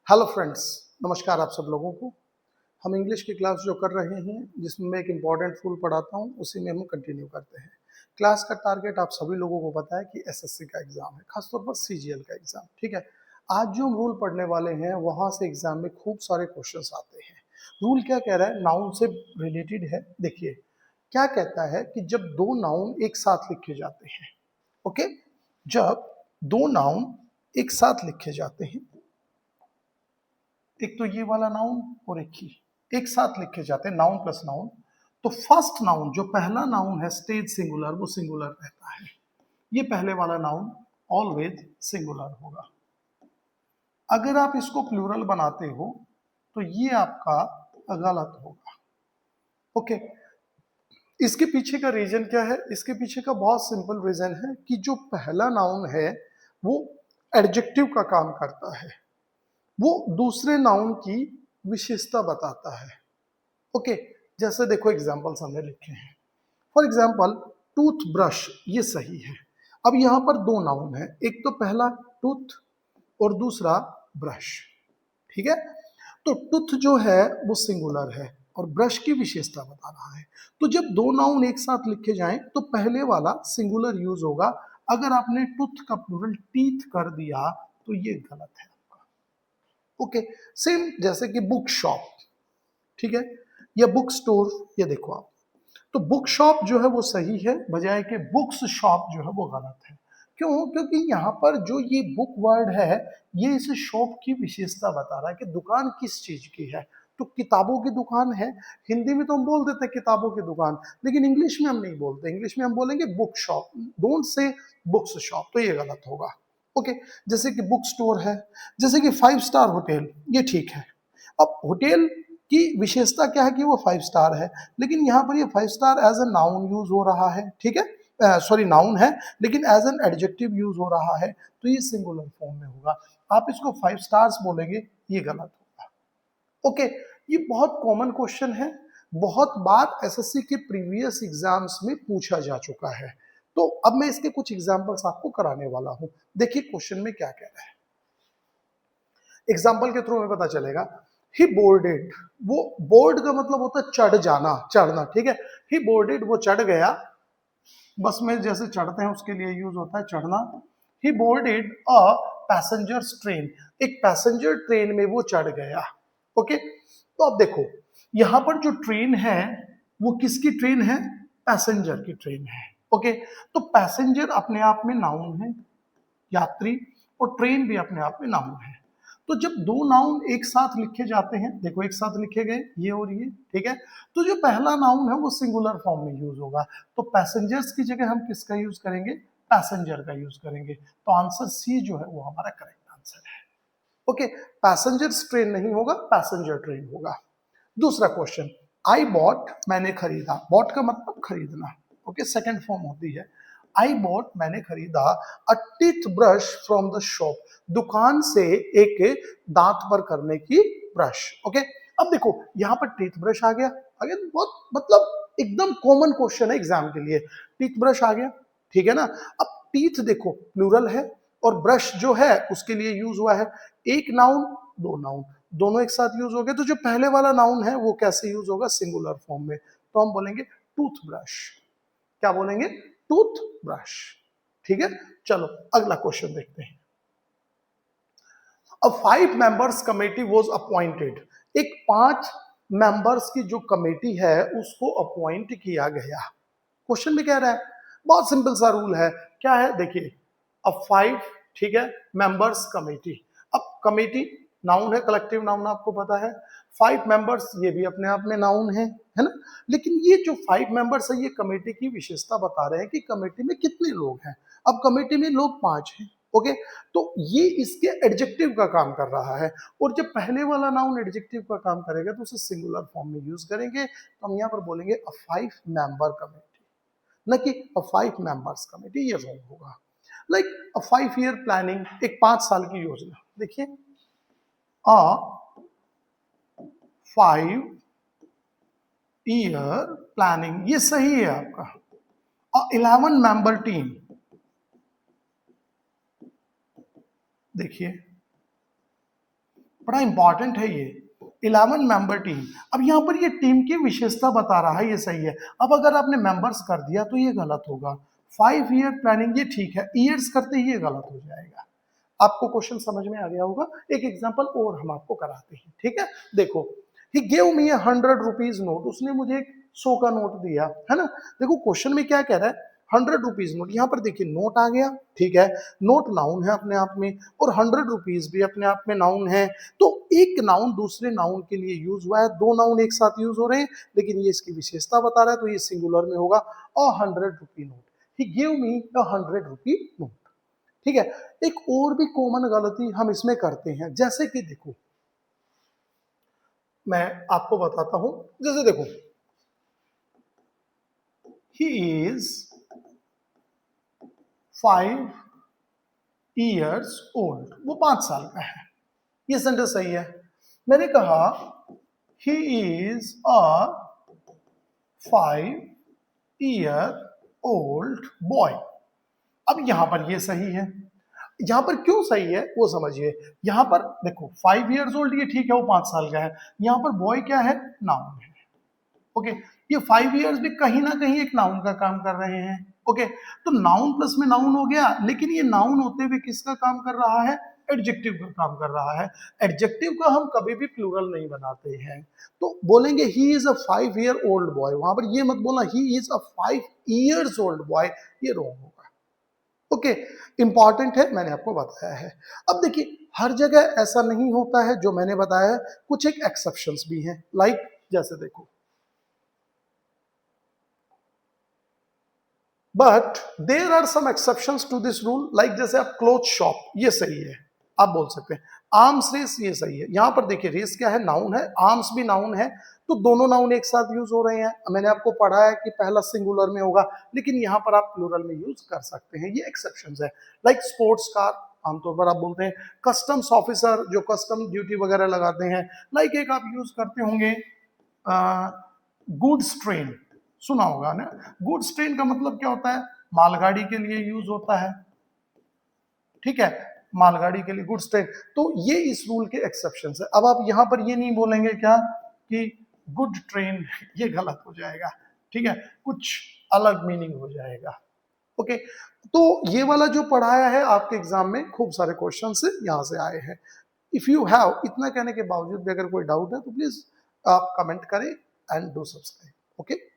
Hello friends, नमस्कार आप सब लोगों को। हम इंग्लिश की क्लास जो कर रहे हैं जिसमें मैं एक इम्पॉर्टेंट रूल पढ़ाता हूँ उसी में हम कंटिन्यू करते हैं। क्लास का टारगेट आप सभी लोगों को पता है कि एसएससी का एग्जाम है, खासतौर पर सीजीएल का एग्जाम। ठीक है, आज जो हम रूल पढ़ने वाले हैं वहाँ से एग्जाम में खूब सारे क्वेश्चंस आते हैं। रूल क्या कह रहा है, नाउन से रिलेटेड है। देखिए क्या कहता है कि जब दो नाउन एक साथ लिखे जाते हैं, ओके, जब दो नाउन एक साथ लिखे जाते हैं, एक तो ये वाला नाउन और एक ही एक साथ लिखे जाते हैं, नाउन प्लस नाउन, तो फर्स्ट नाउन जो पहला नाउन है स्टेज सिंगुलर, वो सिंगुलर रहता है। ये पहले वाला नाउन ऑलवेज सिंगुलर होगा। अगर आप इसको प्लूरल बनाते हो तो ये आपका गलत होगा। ओके, इसके पीछे का रीजन क्या है? इसके पीछे का बहुत सिंपल रीजन है कि जो पहला नाउन है वो एडजेक्टिव का काम करता है, वो दूसरे नाउन की विशेषता बताता है। ओके, जैसे देखो एग्जांपल्स हमने लिखे हैं। फॉर एग्जांपल टूथ ब्रश, ये सही है। अब यहाँ पर दो नाउन है, एक तो पहला टूथ और दूसरा ब्रश। ठीक है, तो टूथ जो है वो सिंगुलर है और ब्रश की विशेषता बता रहा है। तो जब दो नाउन एक साथ लिखे जाएं तो पहले वाला सिंगुलर यूज होगा। अगर आपने टूथ का प्लूरल टीथ कर दिया तो ये गलत है आपका। ओके, सेम जैसे कि बुक शॉप, ठीक है, या बुक स्टोर, ये देखो आप, तो बुक शॉप जो है वो सही है, बजाय कि बुक्स शॉप जो है वो गलत है। क्यों? क्योंकि यहाँ पर जो ये बुक वर्ड है ये इस शॉप की विशेषता बता रहा है कि दुकान किस चीज की है। तो किताबों की दुकान है, हिंदी में तो हम बोल देते हैं किताबों की दुकान, लेकिन इंग्लिश में हम नहीं बोलते। इंग्लिश में हम बोलेंगे book shop, don't say books shop, तो ये गलत होगा। ओके, जैसे कि बुक स्टोर है, जैसे कि 5 स्टार होटल, ये ठीक है। अब होटल की विशेषता क्या है कि वो 5 स्टार है, लेकिन यहाँ पर ये 5 star as a noun use हो रहा है। ठीक है, सॉरी नाउन है लेकिन एज एन एडजेक्टिव यूज हो रहा है, तो ये सिंगुलर फॉर्म में होगा। आप इसको 5 स्टार्स बोलेंगे, ये गलत होगा। ओके, ये बहुत कॉमन क्वेश्चन है, बहुत बार एसएससी के प्रीवियस एग्जाम्स में पूछा जा चुका है। तो अब मैं इसके कुछ एग्जांपल्स आपको कराने वाला हूं। देखिए क्वेश्चन में क्या कह रहा है, एग्जाम्पल के थ्रू में पता चलेगा। ही बोर्डेड, वो बोर्ड का मतलब होता है चढ़ जाना, चढ़ना। ठीक है, ही बोर्डेड, वो चढ़ गया, बस में जैसे चढ़ते हैं उसके लिए यूज होता है चढ़ना। ही बोर्डेड अ पैसेंजर ट्रेन, एक पैसेंजर ट्रेन में वो चढ़ गया। ओके, तो अब देखो यहां पर जो ट्रेन है वो किसकी ट्रेन है? पैसेंजर की ट्रेन है। ओके, तो पैसेंजर अपने आप में नाउन है, यात्री, और ट्रेन भी अपने आप में नाउन है। तो जब दो नाउन एक साथ लिखे जाते हैं, देखो एक साथ लिखे गए ये और ये, ठीक है, तो जो पहला नाउन है वो सिंगुलर फॉर्म में यूज होगा। तो पैसेंजर्स की जगह हम किसका यूज करेंगे? पैसेंजर का यूज करेंगे। तो आंसर सी जो है वो हमारा करेक्ट आंसर है। ओके, पैसेंजर्स ट्रेन नहीं होगा, पैसेंजर ट्रेन होगा। दूसरा क्वेश्चन, आई बॉट, मैंने खरीदा, बॉट का मतलब खरीदना। ओके, सेकंड फॉर्म होती है आई बॉट, मैंने खरीदा a teeth brush from the shop, दुकान से एक दांत पर करने की ब्रश। ओके, अब देखो यहां पर टीथ ब्रश आ गया, बहुत मतलब एकदम कॉमन क्वेश्चन है एग्जाम के लिए। टीथ ब्रश आ गया, ठीक है ना। अब टीथ देखो प्लूरल है और ब्रश जो है उसके लिए यूज हुआ है, एक नाउन दो नाउन दोनों एक साथ यूज हो गए। तो जो पहले वाला नाउन है वो कैसे यूज होगा? सिंगुलर फॉर्म में। तो हम बोलेंगे टूथ ब्रश। क्या बोलेंगे? Tooth brush. ठीक है, चलो अगला क्वेश्चन देखते हैं। अ 5 मेंबर्स कमेटी वाज अपॉइंटेड, एक 5 मेंबर्स की जो कमेटी है उसको अपॉइंट किया गया। क्वेश्चन में कह रहा है, बहुत सिंपल सा रूल है, क्या है देखिए, अब 5, ठीक है, मेंबर्स कमेटी। अब कमेटी नाउन है, कलेक्टिव नाउन आपको पता है। 5 मेंबर्स ये भी अपने आप में नाउन है ना। लेकिन ये जो 5 मेंबर्स है ये कमेटी की विशेषता बता रहे हैं कि कमेटी में कितने लोग हैं। अब कमेटी में लोग 5 हैं। ओके, तो ये इसके एडजेक्टिव का काम कर रहा है, और जब पहले वाला नाउन एडजेक्टिव का काम करेगा तो उसे सिंगुलर फॉर्म में यूज करेंगे। तो हम यहाँ पर बोलेंगे अ 5 मेंबर कमेटी, न कि अ 5 मेंबर्स कमेटी, ये रॉन्ग होगा। लाइक अ 5 ईयर प्लानिंग, एक 5 साल की योजना। देखिए अ 5 ईयर प्लानिंग, ये सही है आपका। अ 11 मेंबर टीम, देखिए बड़ा इंपॉर्टेंट है ये। 11 मेंबर टीम। अब यहाँ पर ये टीम की विशेषता बता रहा है, ये सही है। अब अगर आपने मेंबर्स कर दिया तो ये गलत होगा। 5 ईयर प्लानिंग ये ठीक है, ईयर्स करते ही ये गलत हो जाएगा। आपको क्वेश्चन समझ में आ गया होगा। एक एग्जांपल और हम आपको कराते हैं, ठीक है। देखो, he gave me 100 rupees note, उसने मुझे एक 100 का नोट दिया, है ना। देखो क्वेश्चन में क्या कह रहा है, 100 रुपीज नोट। यहाँ पर देखिए नोट आ गया, ठीक है। नोट नाउन है अपने आप में, और 100 रुपीज भी अपने आप में नाउन है। तो एक नाउन दूसरे नाउन के लिए यूज हुआ है, दो नाउन एक साथ यूज हो रहे हैं, लेकिन ये इसकी विशेषता बता रहा है, तो ये सिंगुलर में होगा। अ 100 रुपी नोट, ही गिव मी अ 100 रुपी नोट, ठीक है। एक और भी कॉमन गलती हम इसमें करते हैं, जैसे कि देखो मैं आपको बताता हूं, जैसे देखो, ही इज 5 ईयर्स ओल्ड, वो 5 साल का है। ये सेंटेंस सही है। मैंने कहा he is a 5 year old boy. अब यहां पर ये सही है। यहां पर क्यों सही है वो समझिए। यहां पर देखो 5 ईयर्स ओल्ड, ये ठीक है, वो 5 साल का है। यहां पर बॉय क्या है, नाउन है। ओके, ये 5 ईयर्स भी कहीं ना कहीं एक नाउन का काम कर रहे हैं। ओके, तो नाउन प्लस में नाउन हो गया, लेकिन ये नाउन होते हुए किसका काम कर रहा है, एडजेक्टिव का काम कर रहा है। एडजेक्टिव का हम कभी भी प्लूरल नहीं बनाते हैं। तो बोलेंगे he is a 5 year old boy, वहां पर ये मत बोलना he is a 5 years old boy, ये रॉन्ग होगा। ओके, इंपॉर्टेंट है, मैंने आपको बताया है। अब देखिए हर जगह ऐसा नहीं होता है जो मैंने बताया है, कुछ एक एक्सेप्शंस भी हैं। लाइक जैसे देखो, but there are some exceptions to this rule, like जैसे आप क्लोथ शॉप, ये सही है, आप बोल सकते हैं। आर्म्स रेस, ये सही है। यहां पर देखिए रेस क्या है, नाउन है, आर्म्स भी नाउन है, तो दोनों नाउन एक साथ यूज हो रहे हैं। मैंने आपको पढ़ा है कि पहला सिंगुलर में होगा, लेकिन यहां पर आप प्लूरल में यूज कर सकते हैं, ये एक्सेप्शंस है। लाइक स्पोर्ट्स कार, आमतौर पर आप बोलते हैं। कस्टम्स ऑफिसर, जो कस्टम ड्यूटी वगैरह लगाते हैं। लाइक एक आप यूज करते होंगे गुड्स ट्रेन, सुना होगा ना। गुड्स ट्रेन का मतलब क्या होता है, मालगाड़ी के लिए यूज होता है, ठीक है, मालगाड़ी के लिए गुड्स ट्रेन। तो ये इस रूल के एक्सेप्शन है। अब आप यहां पर ये नहीं बोलेंगे क्या कि गुड ट्रेन, ये गलत हो जाएगा, ठीक है, कुछ अलग मीनिंग हो जाएगा। ओके, तो ये वाला जो पढ़ाया है आपके एग्जाम में खूब सारे क्वेश्चन से यहां से आए हैं। इफ यू हैव, इतना कहने के बावजूद भी अगर कोई डाउट है तो प्लीज आप कमेंट करें एंड डू सब्सक्राइब। ओके।